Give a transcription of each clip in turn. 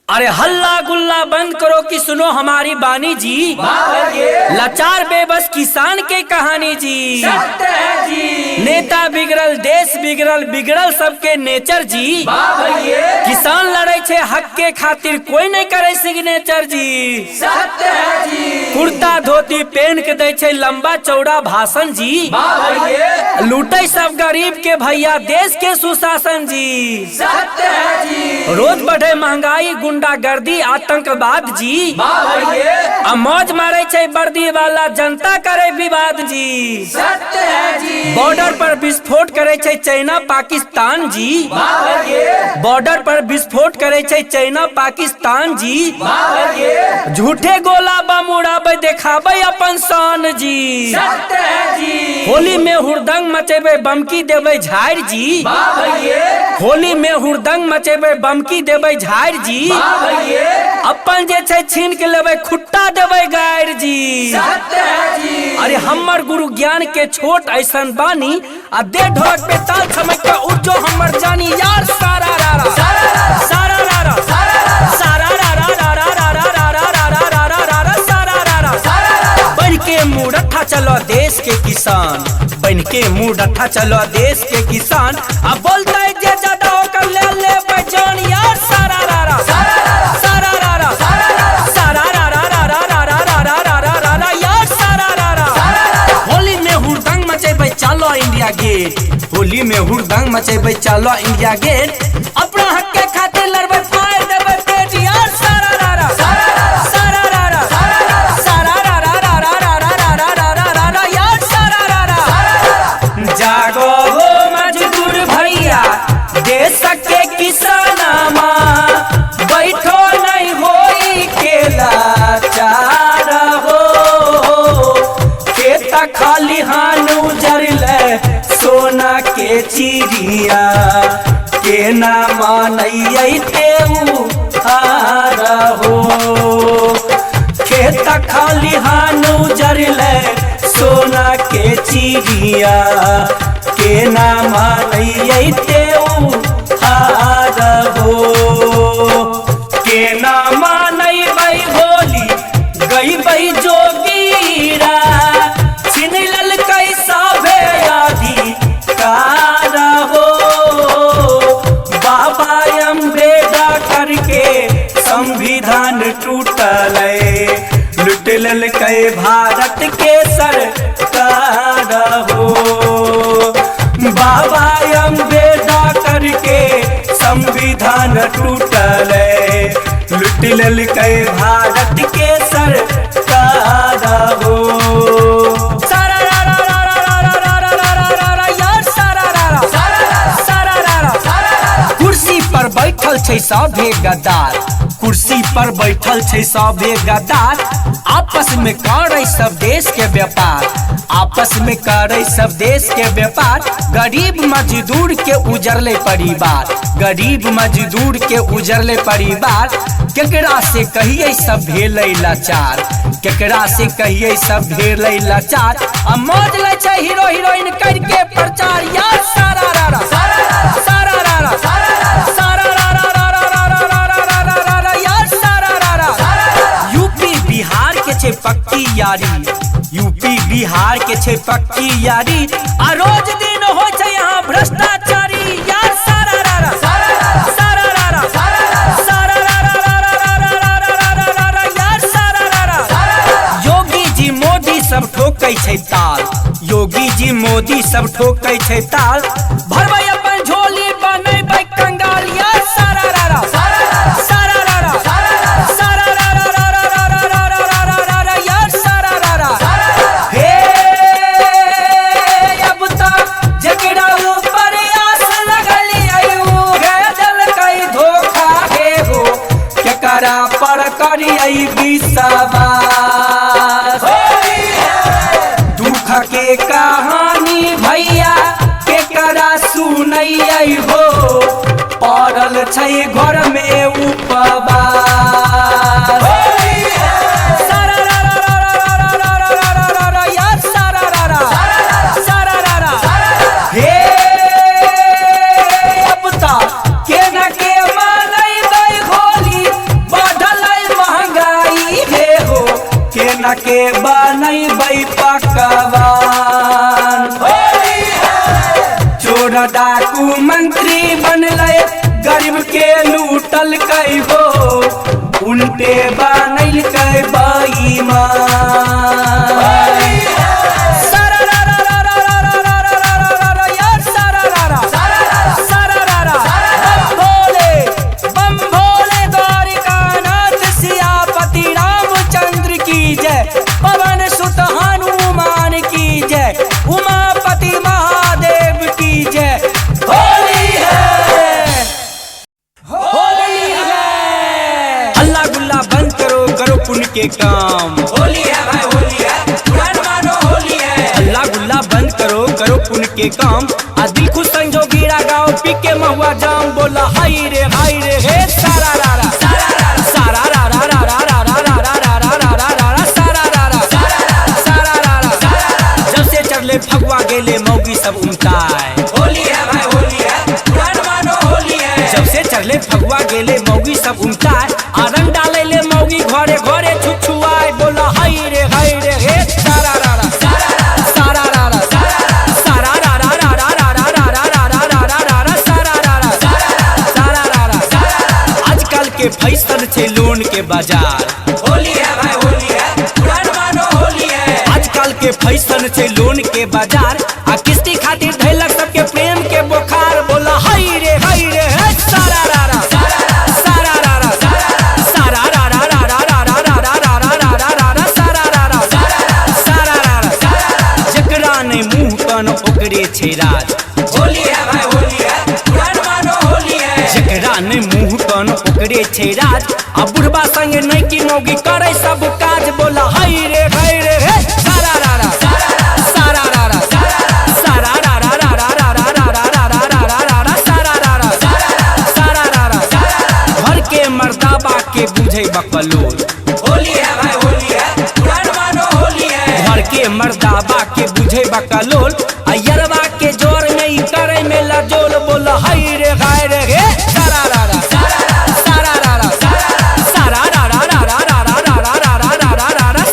अरे हल्ला गुल्ला बंद करो कि सुनो हमारी बानी जी। लाचार बेबस किसान के कहानी जी। नेता बिगड़ल देश बिगड़ल बिगड़ल सबके नेचर जी। किसान लड़े छे हक के खातिर कोई नहीं करे सिग्नेचर जी। कुर्ता धोती पहन के दे छे लंबा चौड़ा भाषण जी। लूटे सब गरीब के भैया देश के सुशासन जी। रोज बढ़े महंगाई गुंडागर्दी आतंकवाद जी। मौज मारे छे वर्दी वाला जनता करे विवाद जी। बॉर्डर पर विस्फोट करे छे चाइना पाकिस्तान जी। बॉर्डर पर विस्फोट करे छे चाइना पाकिस्तान जी। झूठे गोला बम उड़ाबे देखाबे अपन शान जी। होली में हुड़दंग मचेबे बमकी देबे झाड़ जी। होली में हुड़दंग मचेबे बमकी देबे झाड़ जी। अपन जे छे छीन के लेबे खुट्टा देबे गायर जी। अरे हमर गुरु ज्ञान के छोट ऐसन बानी आ दे ढोलक पे ताल छमक के उठो हमर जानी यार। सारा रारा सारा रारा सारा रारा रारा रारा रारा रारा रारा रारा सारा रारा। बन के मुरठा चलो देश के किसान। बन के मुरठा चलो देश के किसान। अब बोलता है जे ज्यादा होकर ले ले बजान यार। सारा रारा सारा रारा सारा रारा रारा रारा रारा रारा रारा यार। सारा रारा। होली में हुड़दंग मचेबे चलो इंडिया गेट। होली में हुड़दंग मचेबे चलो इंडिया गेट। अपना हक के खातिर लड़बे फाड़ देबे पेट यार। सारा रारा सारा रारा सारा रारा रारा रारा रारा रारा रारा यार। सारा रारा। जागो हो मजदूर भैया देश के किसानमा। बैठो नहीं होई के लाचार हो। खेत खाली हानु जरले सोना के चिड़िया। के ना मानैये तेऊ हार हो। खेत खाली हानु जरले सोना के चिड़िया। के ना मानैये तेऊ हार हो। के ना मानैबै होली गईबै जोगीरा। छिन ललकै सभे अधिकार हो। बाबा अम्बेडकर के संविधान टूटलै। लुट ललकै भारत के सरकार हो। बाबा अम्बेडकर के संविधान टूटलै। लुट ललकै भारत के सरकार हो। सारा रारा रारा रारा रारा रारा रारा यार। सारा रारा सारा रारा। कुर्सी पर बैठल छै सभे गद्दार। कुर्सी पर बैठल छै सभे गद्दार। आपस में करे सब देश के व्यापार। आपस में करे सब देश के व्यापार। गरीब मजदूर के उजरले परिवार। गरीब मजदूर के उजरले परिवार। केकरा से कहिए सब भेलै लाचार। केकरा से कहिए सब भेलै लाचार। आ मौज ले छै हीरो हीरोइन करके प्रचार यार। सारा रारा सारा रारा सारा रारा रारा रारा रारा रारा रारा यार। सारा रारा। यूपी बिहार के छे पक्की यारी। यूपी बिहार के छे पक्की यारी। आ रोज दिन हो छै यहाँ भ्रष्टाचारी यार। सारा रारा सारा रारा सारा रारा रारा रारा रारा रारा रारा यार। सारा रारा। योगी जी मोदी सब ठोकै छै ताल। योगी जी मोदी सब ठोकै छै ताल। भरबै अपन झोली बनैबै कंगाल यार। सारा रारा सारा रारा सारा रारा रारा रारा रारा रारा रारा यार। सारा रारा। हे अब तक जकरा ऊपर आस लगली आयु है दिलकै धोखा हे हो। केकरा पर करियै विश्वास। दुख के कहानी भैया केकरा सुनैयै हो। पड़ल छै घर में उपवास। सारा रारा रारा रारा रारा रारा रारा यार। सारा रारा सारा रारा। हे अब तक के न के मानैबै होली के बनैबै पकवान। चोर डाकू मंत्री बनले गरीब के लूटल हो, उल्टे बनल बेईमान। पवन सुत हनुमान की जय, उमापति महादेव की जय। होली है, होली है। हल्ला गुल्ला बंद करो, करो पुण्य के काम। होली है भाई होली है, पुराण मानो होली है। हल्ला गुल्ला बंद करो, करो पुण्य के काम। आ दिल खुश संजो गीरा गाओ, पी के महुआ जाम। बोला हाय रे हे सारा रारा सारा रारा सारा रारा रारा रारा रारा फगुआ गेले मौगी सब उमताए। होली है भाई होली है, पुराण मानो होली है। जब से चढ़ले फगुआ गेले मौगी सब उमताए। आरंग डाले ले मौगी घरे घरे छुछुआए। बोला हाय रे हे सारा रारा सारा रारा सारा रारा रारा रारा रारा रारा रारा सारा रारा सारा रारा। आजकल के फैशन छे लोन के बाजार। होली है भाई होली है, पुराण मानो होली है। आजकल के फैशन से लोन के बाजार। आ किस्ती खातिर धैलक सबके प्रेम के बुखार। बोला हाय रे हे सारा रारा सारा रारा सारा रारा रारा रारा रारा रारा रारा सारा रारा। जकरा ने मुंह कान ओकरे छे राज। होली है भाई होली है, पुराण मानो होली है। जकरा ने मुंह कान ओकरे छे राज। आ बुढ़बा संगे नहीं की मौगी करे सब काज। बोला हाय रे हे सारा रारा सारा रारा सारा रारा रारा रारा रारा रारा रारा सारा रारा। घर के मर्दाबा के बुझे बकलोल। होली है भाई होली है, पुराण मानो होली है। घर के मर्दाबा के बुझे बकलोल। अयरवा के जोर में ही करे में लजोल। बोला हाय रे हे सारा रारा सारा रारा सारा रारा रारा रारा रारा रारा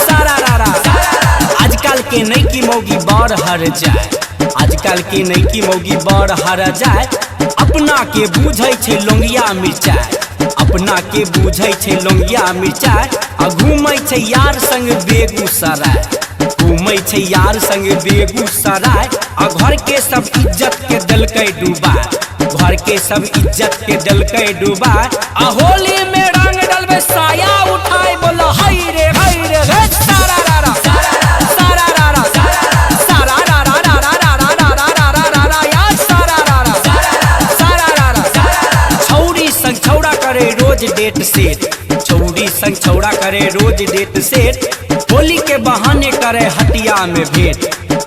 सारा रारा। आजकल के नई की मौगी बड़ हर जाए। आजकल के नई की मौगी बड़ हर जाए। अपना के बूझे छे लोंगिया मिर्चाई। अपना के बूझे छे लोंगिया मिर्चाई। आ घूमे छे यार संग बेगूसराय। घूमे छे यार संग बेगूसराय। आ घर के सब इज्जत के दलकै डूबा। घर के सब इज्जत के दलकै डूबा। आ होली में रंग डलबे साया उठाए। बोला हाय रे हे सारा रारा सारा रारा सारा रारा रारा रारा रारा रारा यार सारा रारा। छौरी संग छौड़ा करे रोज डेट सेट। छौरी संग छौड़ा करे रोज डेट सेट। होली के बहाने करे हटिया में भेंट।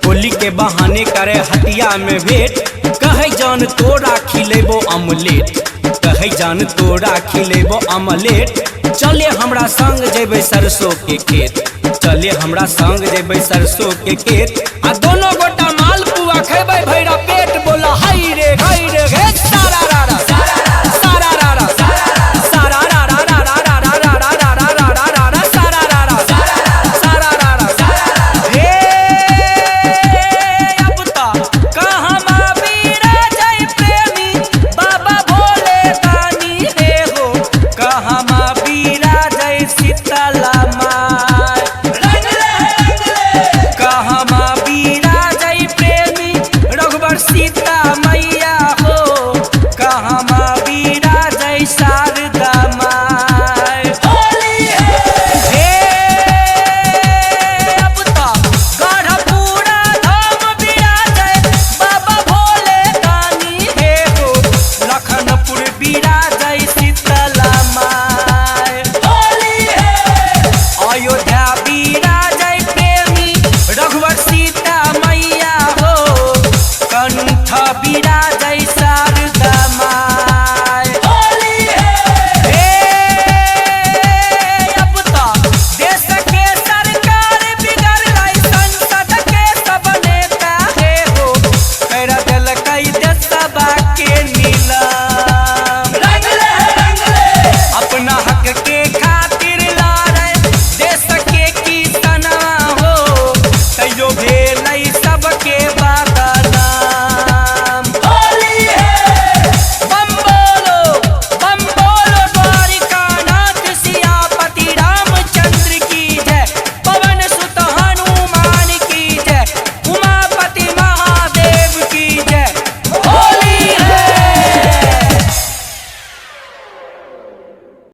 होली के बहाने करे हटिया में भेंट। कहे जान तोरा खिलेबो अमलेट। कहे जान तोरा खिलेबो अमलेट। चले हमरा संग जेबे सरसों के खेत। चले हमरा संग जेबे सरसों के खेत। आ दोनों गोटा मालपुआ खेबै।